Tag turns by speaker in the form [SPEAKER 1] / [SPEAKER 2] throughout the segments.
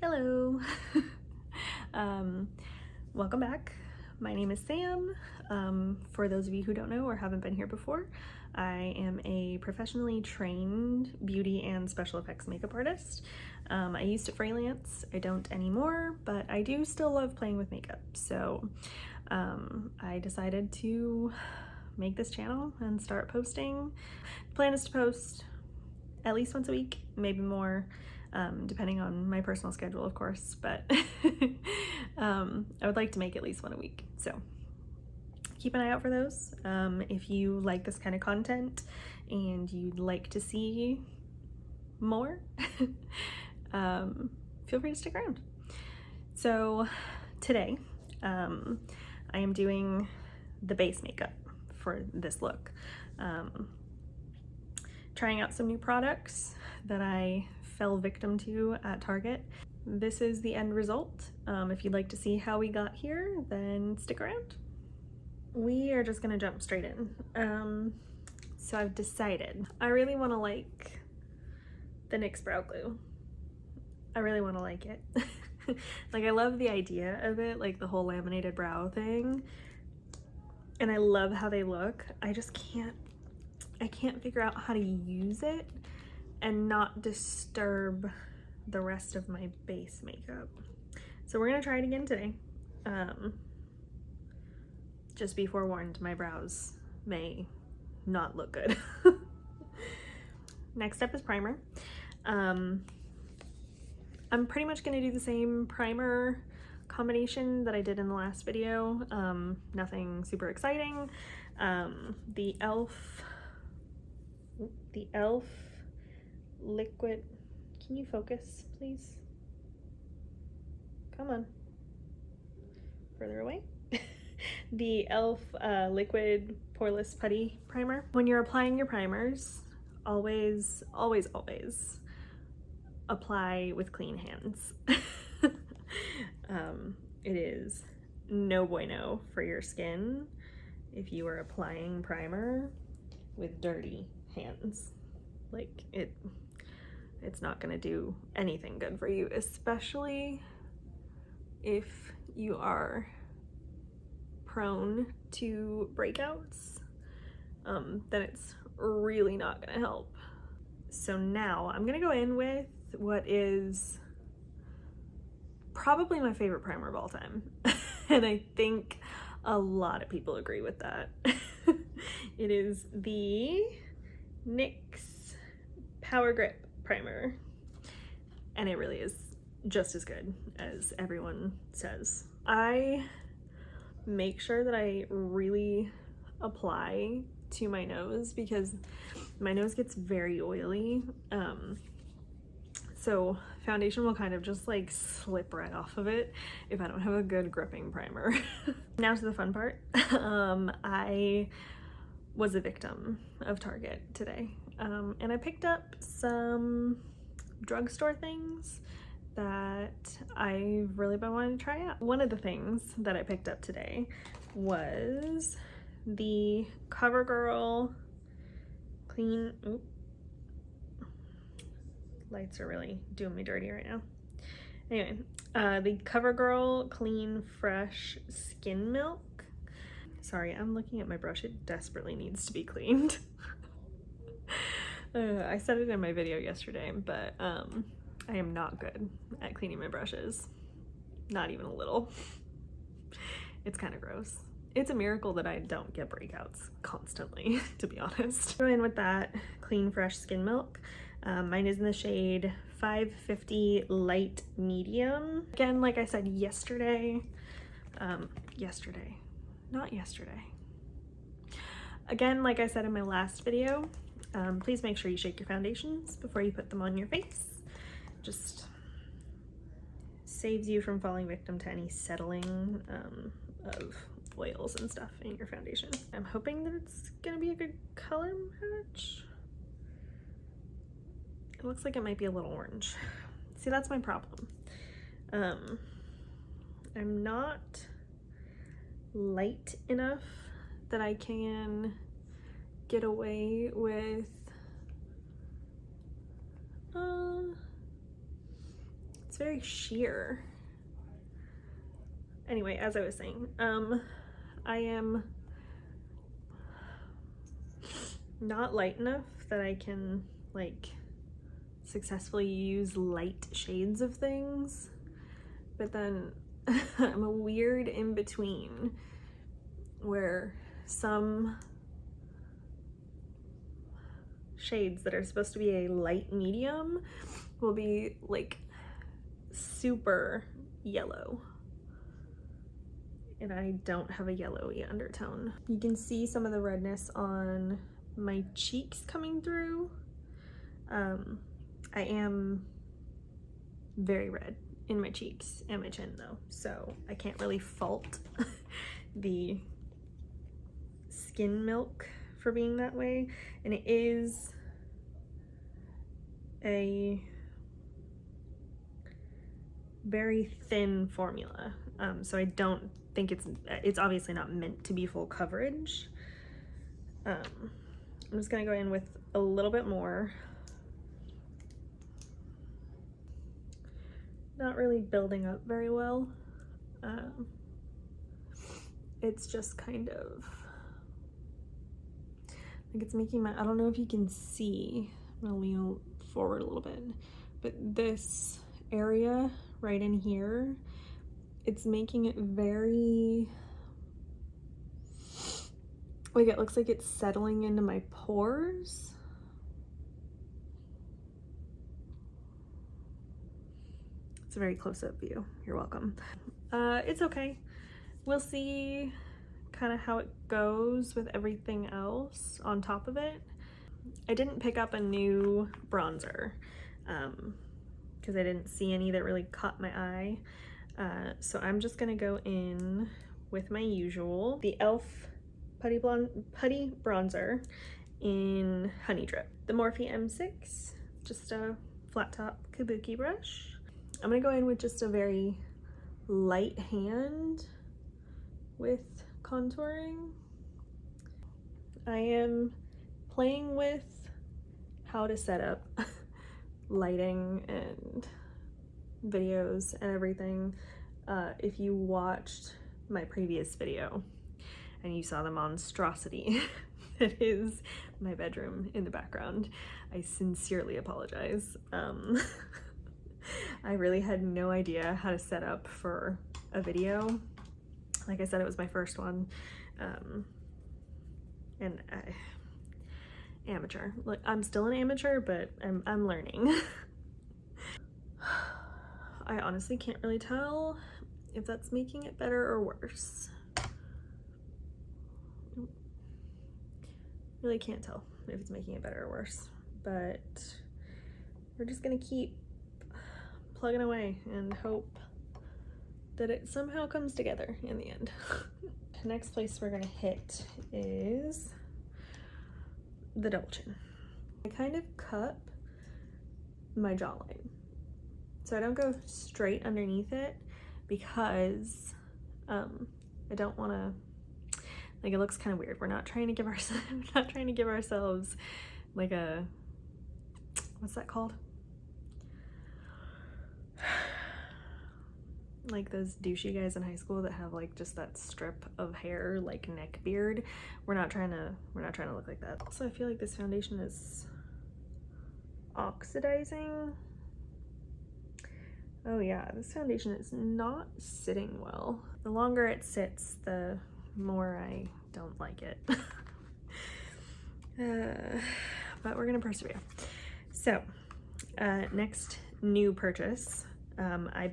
[SPEAKER 1] Hello. Welcome back. My name is Sam. For those of you who don't know or haven't been here before, I am a professionally trained beauty and special effects makeup artist. I used to freelance. I don't anymore, but I do still love playing with makeup. So I decided to make this channel and start posting. The plan is to post at least once a week, maybe more, depending on my personal schedule, of course, but I would like to make at least one a week. So keep an eye out for those. If you like this kind of content and you'd like to see more, feel free to stick around. So today, I am doing the base makeup for this look. Trying out some new products that I fell victim to at Target. This is the end result. If you'd like to see how we got here, then stick around. We are just gonna jump straight in. So I've decided I really want to like the NYX brow glue. I really want to like it. Like, I love the idea of it, like the whole laminated brow thing, and I love how they look. I just can't figure out how to use it and not disturb the rest of my base makeup. So we're gonna try it again today. Just be forewarned, my brows may not look good. Next up is primer. I'm pretty much gonna do the same primer combination that I did in the last video. Nothing super exciting. The e.l.f. liquid, can you focus, please? Come on. Further away. The e.l.f. Liquid Poreless Putty Primer. When you're applying your primers, always apply with clean hands. It is no bueno for your skin if you are applying primer with dirty hands. Like, it's not gonna do anything good for you, especially if you are prone to breakouts. Then it's really not gonna help. So now I'm gonna go in with what is probably my favorite primer of all time. And I think a lot of people agree with that. It is the NYX Power Grip Primer, and it really is just as good as everyone says. I make sure that I really apply to my nose because my nose gets very oily. So foundation will kind of just like slip right off of it if I don't have a good gripping primer. Now to the fun part. I was a victim of Target today, and I picked up some drugstore things that I've really been wanting to try out. One of the things that I picked up today was the CoverGirl Clean, oop, lights are really doing me dirty right now. Anyway, the CoverGirl Clean Fresh Skin Milk. Sorry, I'm looking at my brush. It desperately needs to be cleaned. I said it in my video yesterday, but I am not good at cleaning my brushes. Not even a little. It's kind of gross. It's a miracle that I don't get breakouts constantly, to be honest. Go in with that Clean Fresh Skin Milk. Mine is in the shade 550 Light Medium. Again, like I said yesterday, Again, like I said in my last video, please make sure you shake your foundations before you put them on your face. Just saves you from falling victim to any settling of oils and stuff in your foundation. I'm hoping that it's gonna be a good color match. It looks like it might be a little orange. See, that's my problem. I'm not light enough that I can get away with It's very sheer. Anyway, as I was saying, I am not light enough that I can like successfully use light shades of things, but then I'm a weird in between where some shades that are supposed to be a light medium will be like super yellow, and I don't have a yellowy undertone. You can see some of the redness on my cheeks coming through. I am very red in my cheeks and my chin though, so I can't really fault the skin milk for being that way. And it is a very thin formula, so I don't think it's obviously not meant to be full coverage. I'm just gonna go in with a little bit more. Not really building up very well. It's just kind of like it's making my, I don't know if you can see, I'm gonna lean forward a little bit, but this area right in here, it's making it very, like it looks like it's settling into my pores. It's a very close-up view. You're welcome. It's okay. We'll see kind of how it goes with everything else on top of it. I didn't pick up a new bronzer because I didn't see any that really caught my eye. So I'm just gonna go in with my usual, the e.l.f. Putty Bronzer in Honey Drip. The Morphe M6, just a flat top kabuki brush. I'm gonna go in with just a very light hand with contouring. I am playing with how to set up lighting and videos and everything. If you watched my previous video and you saw the monstrosity that is my bedroom in the background, I sincerely apologize. I really had no idea how to set up for a video. Like I said, it was my first one. And amateur. Like, I'm still an amateur, but I'm learning. I honestly can't really tell if that's making it better or worse. Really can't tell if it's making it better or worse, but we're just gonna keep plugging away and hope that it somehow comes together in the end. The next place we're gonna hit is the double chin. I kind of cup my jawline, so I don't go straight underneath it because I don't want to, like, it looks kind of weird. We're not trying to give ourselves like a, what's that called? Like those douchey guys in high school that have like just that strip of hair, like neck beard. We're not trying to look like that. Also, I feel like this foundation is oxidizing. Oh yeah, this foundation is not sitting well. The longer it sits, the more I don't like it. But we're gonna persevere. So, next new purchase. I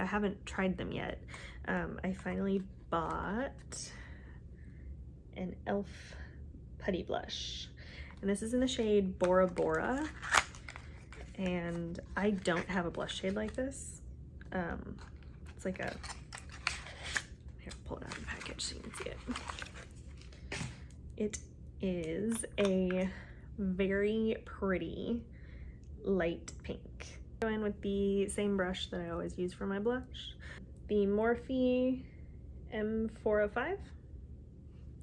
[SPEAKER 1] haven't tried them yet. I finally bought an e.l.f. Putty Blush. And this is in the shade Bora Bora. And I don't have a blush shade like this. It's like a, here, pull it out of the package so you can see it. It is a very pretty light pink. Go in with the same brush that I always use for my blush. The Morphe M405.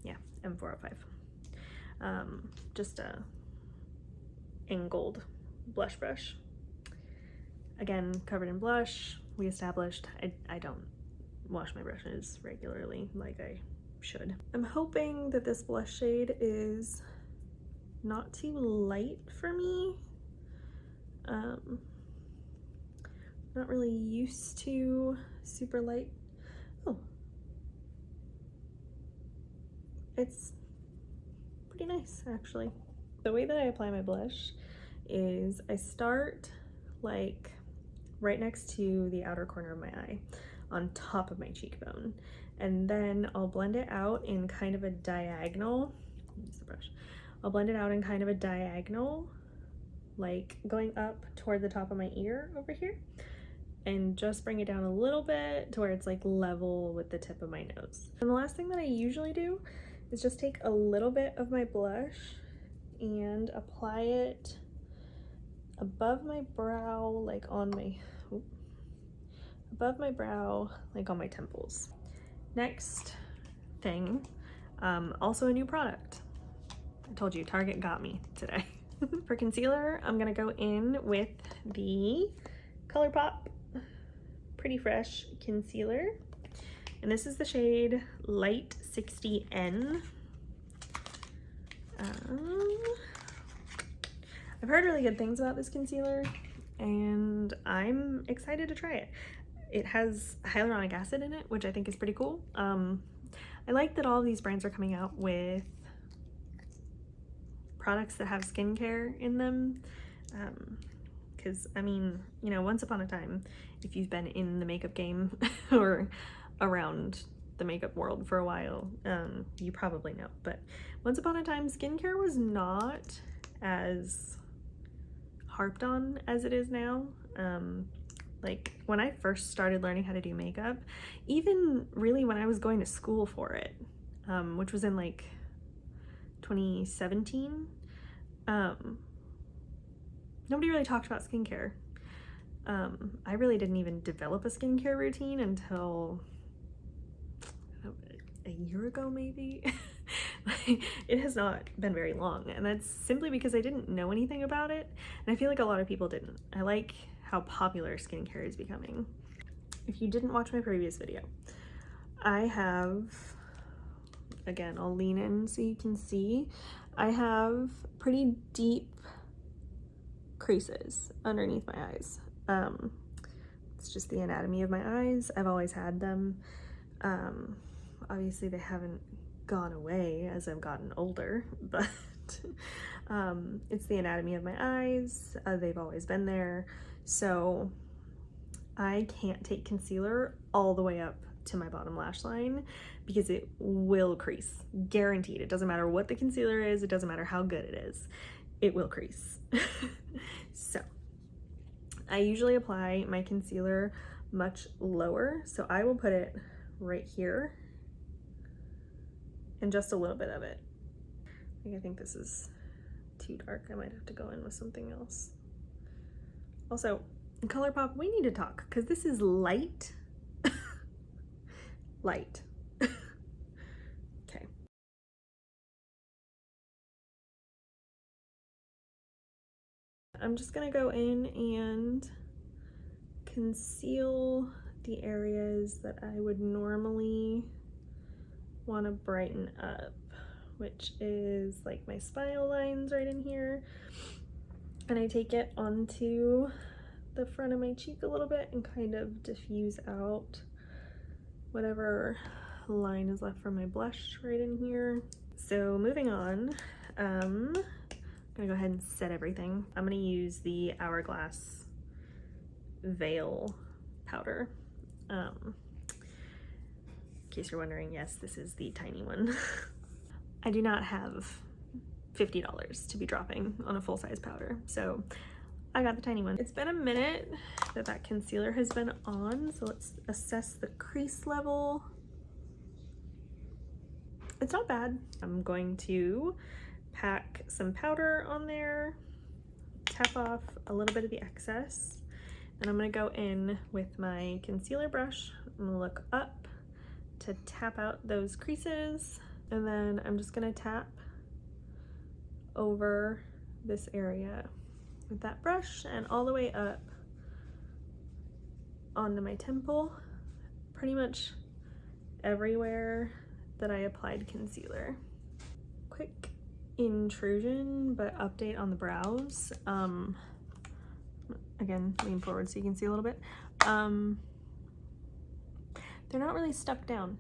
[SPEAKER 1] Yeah, M405. Just a angled blush brush. Again, covered in blush. We established I don't wash my brushes regularly like I should. I'm hoping that this blush shade is not too light for me. Not really used to super light. Oh, it's pretty nice actually. The way that I apply my blush is I start like right next to the outer corner of my eye on top of my cheekbone, and then I'll blend it out in kind of a diagonal. Use the brush. I'll blend it out in kind of a diagonal, like going up toward the top of my ear over here, and just bring it down a little bit to where it's like level with the tip of my nose. And the last thing that I usually do is just take a little bit of my blush and apply it above my brow, like on my, above my brow, like on my temples. Next thing, also a new product. I told you, Target got me today. For concealer, I'm gonna go in with the ColourPop Pretty Fresh Concealer. And this is the shade Light 60N. I've heard really good things about this concealer, and I'm excited to try it. It has hyaluronic acid in it, which I think is pretty cool. I like that all of these brands are coming out with products that have skincare in them. Because, I mean, you know, once upon a time, if you've been in the makeup game or around the makeup world for a while, you probably know. But once upon a time, skincare was not as harped on as it is now. Like when I first started learning how to do makeup, even really when I was going to school for it, which was in like 2017, nobody really talked about skincare. I really didn't even develop a skincare routine until a year ago, maybe. It has not been very long, and that's simply because I didn't know anything about it, and I feel like a lot of people didn't. I like how popular skincare is becoming. If you didn't watch my previous video, I have, again, I'll lean in so you can see, I have pretty deep creases underneath my eyes. It's just the anatomy of my eyes. I've always had them. Obviously they haven't gone away as I've gotten older, but it's the anatomy of my eyes. They've always been there. So I can't take concealer all the way up to my bottom lash line because it will crease, guaranteed. It doesn't matter what the concealer is, it doesn't matter how good it is, it will crease. So I usually apply my concealer much lower, so I will put it right here and just a little bit of it. I think this is too dark. I might have to go in with something else. Also, ColourPop, we need to talk because this is light. Light. Okay. I'm just gonna go in and conceal the areas that I would normally want to brighten up, which is like my smile lines right in here. And I take it onto the front of my cheek a little bit and kind of diffuse out whatever line is left from my blush right in here. So moving on, I'm gonna go ahead and set everything. I'm gonna use the Hourglass Veil powder. In case you're wondering, yes, this is the tiny one. I do not have $50 to be dropping on a full-size powder, so I got the tiny one. It's been a minute that concealer has been on, so let's assess the crease level. It's not bad. I'm going to pack some powder on there, tap off a little bit of the excess, and I'm gonna go in with my concealer brush. I'm gonna look up to tap out those creases, and then I'm just gonna tap over this area with that brush and all the way up onto my temple, pretty much everywhere that I applied concealer. Quick intrusion, but update on the brows. Again, lean forward so you can see a little bit. They're not really stuck down.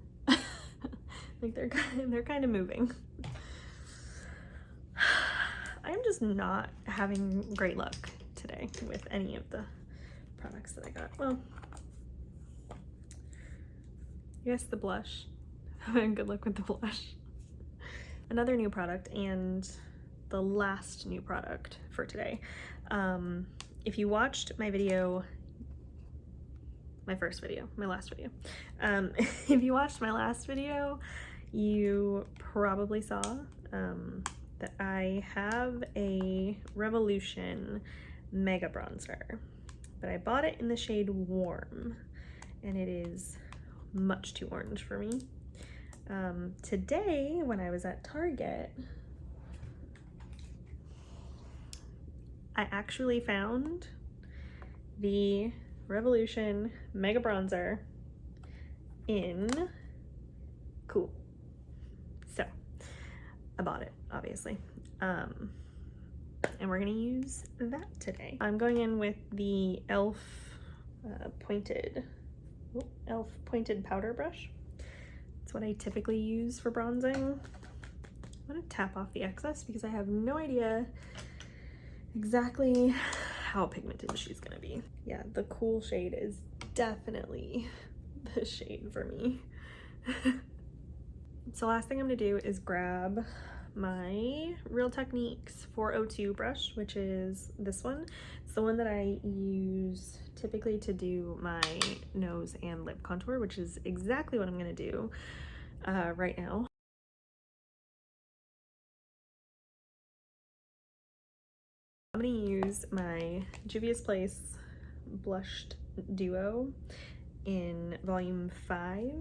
[SPEAKER 1] Like they're kind of moving. I'm just not having great luck today with any of the products that I got. Well, yes, the blush. Good luck with the blush. Another new product, and the last new product for today. If you watched my video, my last video, if you watched my last video, you probably saw that I have a Revolution Mega Bronzer, but I bought it in the shade Warm, and it is much too orange for me. Today, when I was at Target, I actually found the Revolution Mega Bronzer in Cool. So, I bought it, obviously. And we're gonna use that today. I'm going in with the e.l.f. pointed powder brush. It's what I typically use for bronzing. I'm gonna tap off the excess because I have no idea exactly how pigmented she's gonna be. Yeah, the Cool shade is definitely the shade for me. So last thing I'm gonna do is grab my Real Techniques 402 brush, which is this one. It's the one that I use typically to do my nose and lip contour, which is exactly what I'm gonna do right now. I'm gonna use my Juvia's Place Blushed Duo in volume 5.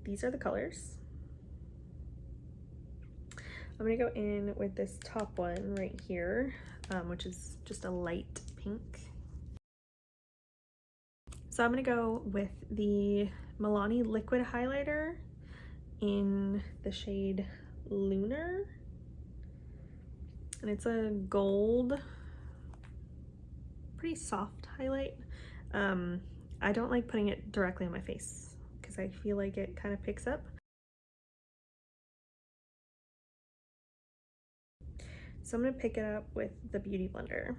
[SPEAKER 1] These are the colors. I'm gonna go in with this top one right here, which is just a light pink. So I'm gonna go with the Milani liquid highlighter in the shade Lunar, and it's a gold, pretty soft highlight. I don't like putting it directly on my face because I feel like it kind of picks up. So I'm gonna pick it up with the Beauty Blender.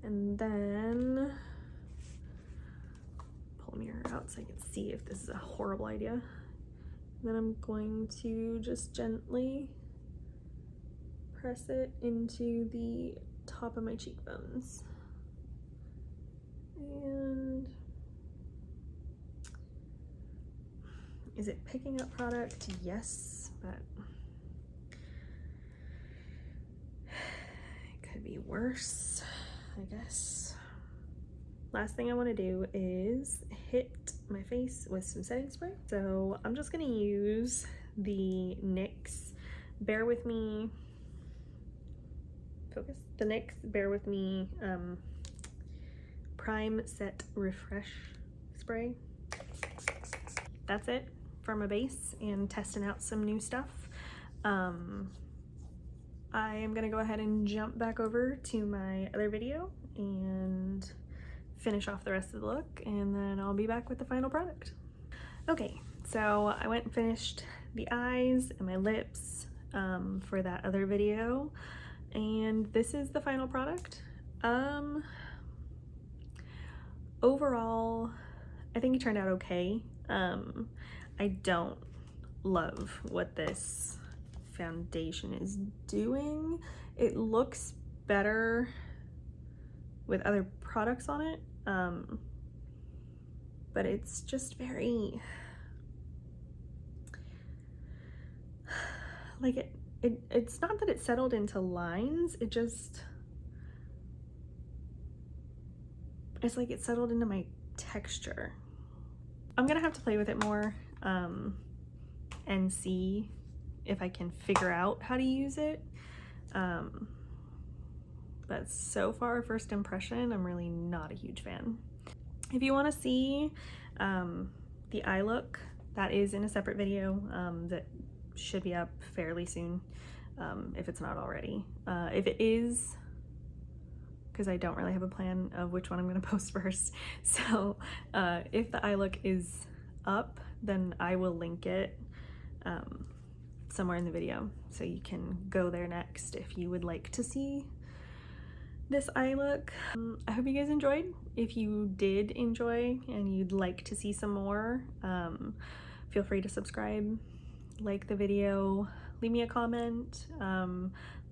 [SPEAKER 1] And then pull a mirror out so I can see if this is a horrible idea. And then I'm going to just gently press it into the top of my cheekbones. And is it picking up product? Yes, but it could be worse, I guess. Last thing I want to do is hit my face with some setting spray. So I'm just going to use the NYX Bear With Me, focus, the NYX Bear With Me Prime Set Refresh Spray. That's it for my base and testing out some new stuff. I am gonna go ahead and jump back over to my other video and finish off the rest of the look, and then I'll be back with the final product. Okay, so I went and finished the eyes and my lips for that other video, and this is the final product. Overall, I think it turned out okay. I don't love what this foundation is doing. It looks better with other products on it, but it's just very, like, it's not that it settled into lines, it's like it settled into my texture. I'm gonna have to play with it more and see if I can figure out how to use it. but so far, first impression, I'm really not a huge fan. If you want to see the eye look, that is in a separate video that should be up fairly soon, if it's not already. If it is, because I don't really have a plan of which one I'm going to post first, so if the eye look is up, then I will link it somewhere in the video, so you can go there next if you would like to see this eye look. I hope you guys enjoyed. If you did enjoy and you'd like to see some more, feel free to subscribe, like the video, leave me a comment,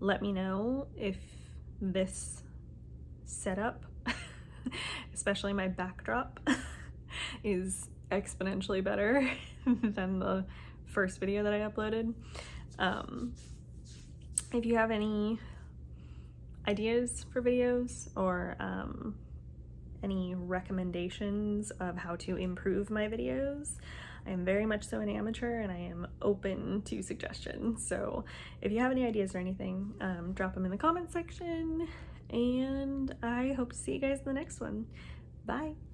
[SPEAKER 1] let me know if this setup, especially my backdrop, is exponentially better than the first video that I uploaded. If you have any ideas for videos or any recommendations of how to improve my videos, I am very much so an amateur and I am open to suggestions. So if you have any ideas or anything, drop them in the comment section, and I hope to see you guys in the next one. Bye!